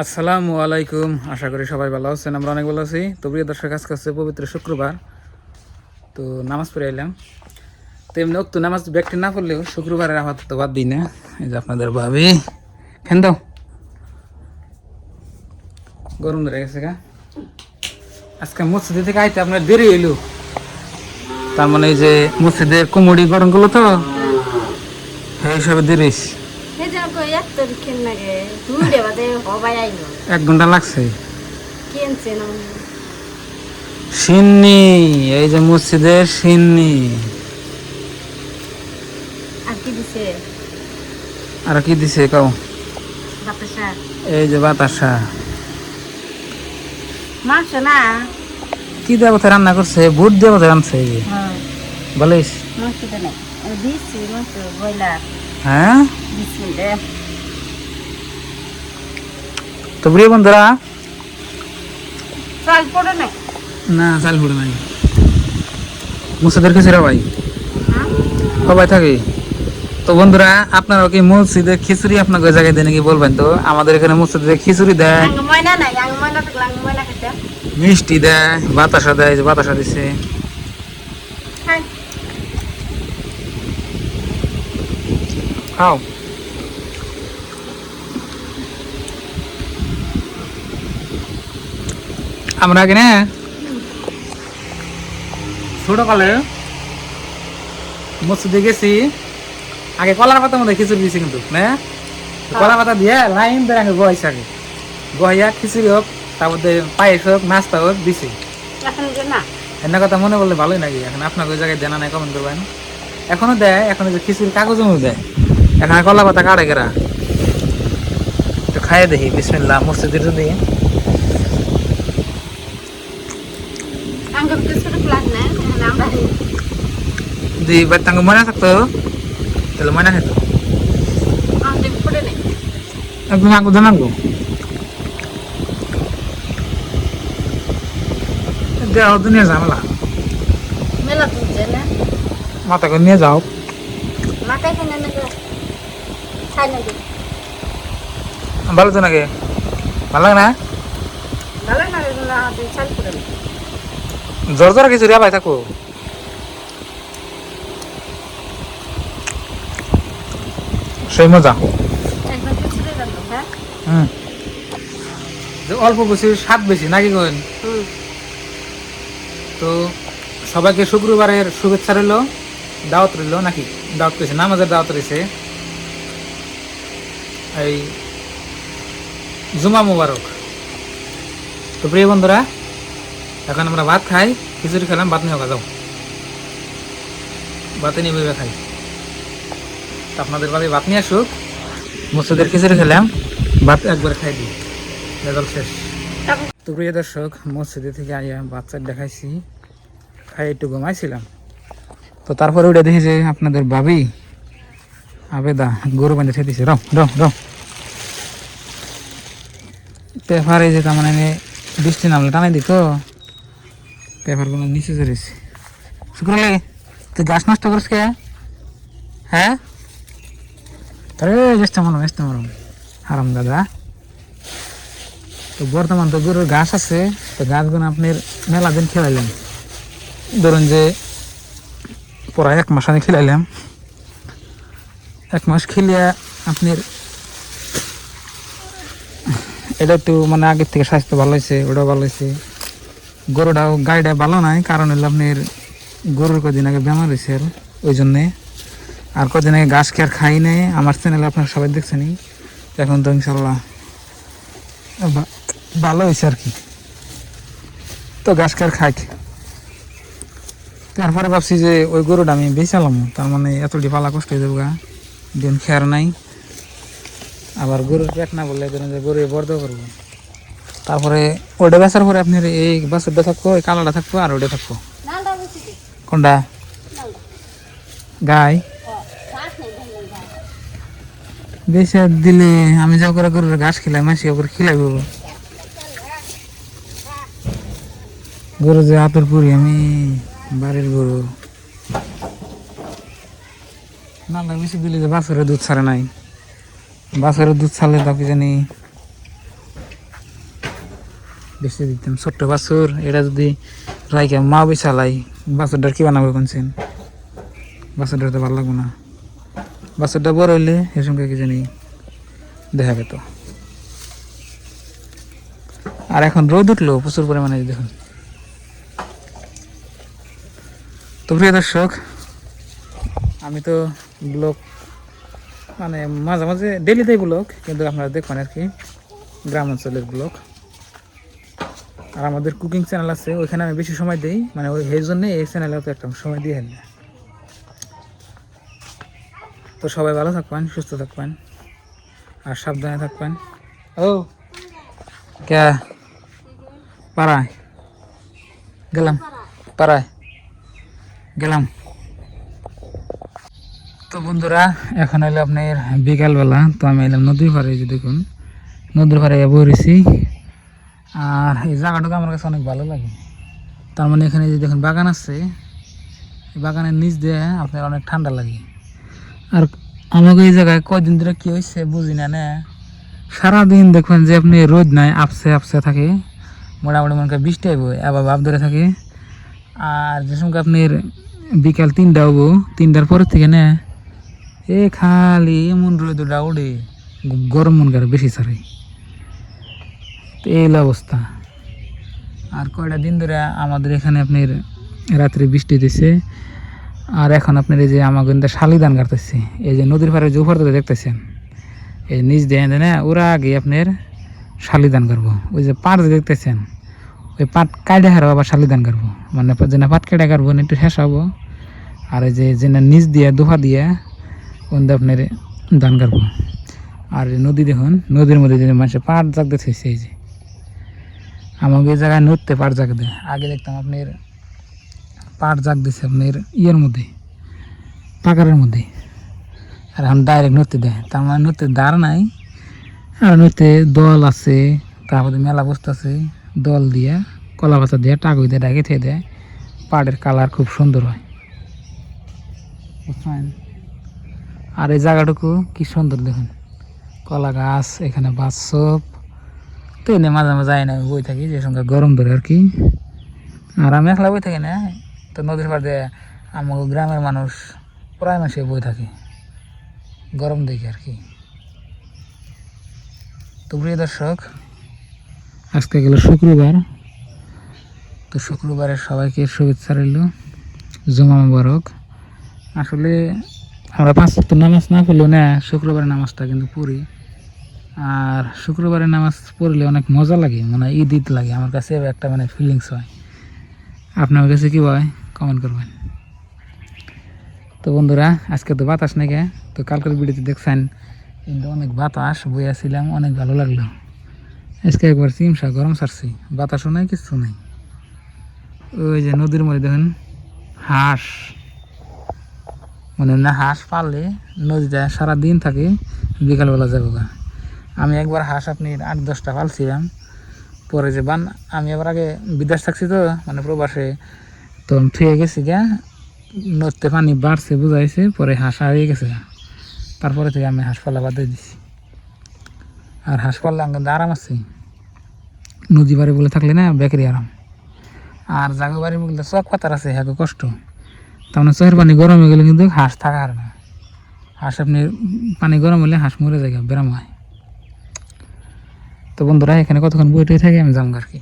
আসসালামু আলাইকুম। আশা করি সবাই ভালো আছেন। আমরা অনেক ভালো আছি। তো প্রিয় দর্শক, আজকে হচ্ছে পবিত্র শুক্রবার। তো নামাজ পড়ে এলাম। তো এমনি তো নামাজ ব্যক্তি না পড়লেও শুক্রবারের আপাতত বাদ দিই না। এই যে আপনাদের ভাবি খেন দাও, গরম ধরে গেছে গা। আজকে মসজিদে থেকে আইতে আপনার দেরি হইলো। তার মানে এই যে মসজিদের কুমড়ি গরম করলো তো, এই হিসাবে দেরি হইছে। 1 ঘন্টা লাগছে। সিন্নি, এই যে মসজিদের সিন্নি। আর কি দিছে কাও? এই যে বাতাসা। মাংস না কি দেবতা রান্না করছে? বুট দেবতা রান্নাছে। এই যে বলিস মাংস তো নাই দিচ্ছি মাংস ব্রয়লার হ্যাঁ। দিচ্ছি রে তো প্রিয় বন্ধুরা, চাল পড়ে নাই না চাল ফুটে নাই। মসজিদের খিচুড়ি ভাই সবাই থাকে। তো বন্ধুরা, আপনারাও কি মসজিদে খিচুড়ি আপনাকে ওই জায়গায় দেয় নাকি বলবেন তো? আমাদের এখানে মসজিদে খিচুড়ি দেয়, ময়না নাই ময়না থাকলে ময়না খেতে মিষ্টি দেয়, বাতাসা দেয়। যে বাতাসা দিছে খাও। আমরা আগে না ছোটকালে মসজিদে গেছি, আগে কলার পাতার মধ্যে খিচুড়ি দিয়েছি কিন্তু না, কলা পাতা দিয়ে লাইন ধরে আগে বয়স আগে বহিয়া খিচুড়ি হোক, তারপর পায়েস হোক, নাস্তা হোক দিছি। এখন যে না এমন কথা মনে বললে ভালোই নাকি? এখন আপনাকে ওই জায়গায় দেনা নাই, কমেন্ট করবেন। এখনো দেয়, এখন যে খিচুড়ি কাগজের মধ্যে দেয়। এখন কলা পাতা কাটে গেরা তো খাইয়ে দেখি। বিসমিল্লাহ। মসজিদের যদি আঙ্গুর কিছু প্লাগ না আমরা যদি বাড়িতে মনে থাকতো তাহলে মনে খেতো। আমাদের পড়ে নাই একদম আগে জানাবো দেওয়া নিয়ে ঝামেলা। মেলা তুলছে না মাথা করে নিয়ে যাও। মাথায় কিনে নেবে খাই নেবে ভালো তো নাকি? ভালো লাগে না? ভালো না এগুলো আমাদের চাল পড়ে নাই জ্বর জ্বর খিচুড়ি আলাই থাকো। সেই মজা। একদম খিচুড়ি রান্না হ্যাঁ হুম, অল্প বেশি স্বাদ বেশি নাকি কেন? তো সবাইকে শুক্রবারের শুভেচ্ছা রইল, দাওয়াত রইল নাকি? দাওয়াত করেছে, নামাজের দাওয়াত রয়েছে। এই জুমা মুবারক। তো প্রিয় বন্ধুরা, এখন আমরা ভাত খাই। খিচুড়ি খেলাম, ভাত নিয়ে যাও, ভাতে নিয়ে ভেবে খাই। তো আপনাদের বাড়ি ভাত নিয়ে আসুক। মসজিদের খিচুড়ি খেলাম, ভাত একবার খাই দিই, রেজাল্ট শেষ। তো প্রিয় দর্শক, মসজিদে থেকে আইয়া বাচ্চা দেখাইছি, খাই একটু ঘুমাইছিলাম। তো তারপরে ওটা দেখি যে আপনাদের ভাবি আবেদা গরু বাঁধে ঠেদিছে। রও রও রও পেপারে যে তার মানে বৃষ্টি নামলে টানাই দিত, পেপারগুলো নিচে চড়েছে। শুক্রলে তুই গাছ নষ্ট করিস কে? হ্যাঁ, আরে চেষ্টা মানো চেষ্টা মানো হারাম দাদা। তো বর্তমান তো গরুর ঘাস আছে, তো গাছগুলো আপনার মেলা দিন খেলাইলাম। ধরুন যে প্রায় 1 মাস আমি খেলাইলাম। 1 মাস খেলিয়া আপনার এটা একটু মানে আগের থেকে স্বাস্থ্য ভালো হয়েছে, ওটাও ভালো হয়েছে। গরুটাও গাড়িটা ভালো নাই, কারণ হলো আপনার গরুর কদিন আগে বেমার হয়েছে, আর ওই জন্যে। আর কদিন আগে ঘাস খেয়ে আর খাই নাই। আমার চ্যানেলে আপনার সবাই দেখছেনি। এখন তো ইনশাল্লাহ ভালো হয়েছে আর কি। তো ঘাস খেয়ে খাই, তারপরে ভাবছি যে ওই গরুটা আমি বেচালাম, তার মানে এতটি পালা কষ্ট হয়ে যাবো গা, দিন খেয়ার নাই। আবার গরুর পেট না বললে ধরেন যে গরু বর্ধ করবো। তারপরে ওটা বেচার পরে আপনার এই বাছুরটা থাকবো, এই কালোটা থাকবো, আর ওটা থাকবো। কোনটা? গাই বেচা দিলে আমি যা করে গরুর ঘাস খিলাই, মাসি ওপর খিলাইব। গরু যে আতর পুরি আমি, বাড়ির গরু না বেশি দিলে যে বাছুরের দুধ ছাড়ে নাই। বাছুরের দুধ ছাড়লে তো কি জানি বেশি দিতাম ছোট্ট বাছুর এটা যদি রাইকে মা বই চালাই বাছুরটার কি বানাবো কোনছেন বাছুরটার তো ভালো লাগবো না বাছুরটা বড় হইলে এর সঙ্গে কি জানি দেখা পেত আর এখন রোদ উঠলো প্রচুর পরিমাণে দেখুন তো প্রিয় দর্শক আমি তো ব্লগ মানে মাঝে মাঝে ডেলি দেই ব্লগ কিন্তু আপনারা দেখবেন আর কি গ্রাম অঞ্চলের ব্লগ আর আমাদের কুকিং চ্যানেল আছে ওইখানে আমি বেশি সময় দিই মানে ওই এই জন্যে এই চ্যানেলে তো একটা সময় দিয়ে না তো সবাই ভালো থাকবেন সুস্থ থাকবেন আর সাবধানে থাকবেন ও কে পাড়ায় গেলাম পাড়ায় গেলাম তো বন্ধুরা এখন এলো আপনার বিকালবেলা তো আমি এলাম নদীর পাড়ে যে দেখুন নদীর পাড়ে বসেছি আর এই জায়গাটুকু আমার কাছে অনেক ভালো লাগে তার মানে এখানে যে দেখুন বাগান আছে বাগানের নিচ দিয়ে আপনার অনেক ঠান্ডা লাগে আর আমাকে এই জায়গায় কয়দিন ধরে কী হয়েছে বুঝি না না সারাদিন দেখবেন যে আপনি রোদ নাই আপসে আপসে থাকে মোটামুটি মনে করেন বৃষ্টি আইব আবার ভাব ধরে থাকে আর যে সময় আপনার বিকাল 3টা হবো 3টার পরের থেকে না এ খালি এমন রোদটা উঠে গরম মন করে বেশি ছাড়ে তো এই অবস্থা আর কয়টা দিন ধরে আমাদের এখানে আপনার রাত্রে বৃষ্টি দিছে আর এখন আপনার এই যে আমার কিন্তু শালি ধান কাটতেছে এই যে নদীর পাড়ে যে উপর থেকে দেখতেছেন এই নিচ দিয়ে না ওরা আগে আপনার শালি ধান কাটবো ওই যে পাট দেখতেছেন ওই পাট কাটে হারবো আবার শালি ধান কাটবো মানে যে না পাট কেটে কাটবো একটু শেষ হবো আর এই যে না নিচ দিয়ে দোফা দিয়ে ওন আপনার ধান কাটবো আর নদী দেখুন নদীর মধ্যে যে মানুষের পাট জাগ দেখতেছে এই যে আমাকে এই জায়গায় নড়তে পাট জাগ দেয় আগে দেখতাম আপনার পাট জাগ দিছে আপনার ইয়ের মধ্যে পাকারের মধ্যে আর এখন ডাইরেক্ট নড়তে দেয় তার মানে নড়তে দাঁড় নাই আর নড়তে দল আছে তারপরে মেলা বস্তু আছে দল দিয়ে কলা পাতা দিয়ে টাকুই দিয়ে ডাকে থেকে দেয় পাটের কালার খুব সুন্দর হয় বুঝছেন আর এই জায়গাটুকু কি সুন্দর দেখুন কলা গাছ এখানে বাচ্চপ তো এনে মাঝে মাঝে যাই না বই থাকি যে সঙ্গে গরম ধরে আর কি আর আমি একলা বই থাকি না তো নদীর পাড়ে আমার গ্রামের মানুষ প্রায় মাসে বই থাকে গরম দেখে আর কি তো প্রিয় দর্শক আজকে গেল শুক্রবার তো শুক্রবারের সবাইকে শুভেচ্ছা রইল জুমা মুবারক আসলে আমরা 5 ওয়াক্ত নামাজ না পড়লেও না শুক্রবারের নামাজটা কিন্তু পড়ি আর শুক্রবারের নামাজ পড়লে অনেক মজা লাগে মানে ঈদ লাগে আমার কাছে একটা মানে ফিলিংস হয় আপনার কাছে কি হয় কমেন্ট করবেন তো বন্ধুরা আজকে তো বাতাস নাকি তো কালকের ভিডিওতে দেখছেন কিন্তু অনেক বাতাস বইয়াছিলাম অনেক ভালো লাগলো আজকে একবার চিমসা গরম ছাড়ছি বাতাসও নাই কিছু নাই ওই যে নদীর মধ্যে দেখুন হাঁস মানে না হাঁস পারলে নদীতে সারাদিন থাকে বিকালবেলা যাবো গা আমি একবার হাঁস আপনি 8-10টা পালছিলাম পরে যে আমি আবার আগে বিদেশ থাকছি তো মানে প্রবাসে তো থুয়ে গেছি গা নদীতে পানি বাড়ছে বুঝাইছে পরে হাঁস হারিয়ে গেছে তারপরে থেকে আমি হাঁস পালা বাদ দিয়ে দিছি আর হাঁস পাললে আমি কিন্তু আরাম আছে নদী বাড়ি বলে থাকলে না বেকারি আরাম আর জাগো বাড়ি বলতে চক পাতার আছে হ্যাঁ কষ্ট তার মানে চোখের পানি গরম হয়ে গেলে কিন্তু হাঁস থাকা আর না হাঁস আপনি পানি গরম হলে হাঁস মরে যায় ব্যারাম হয় তো বন্ধুরা এখানে কতক্ষণ বইটাই থাকে আমি যাবো আর কি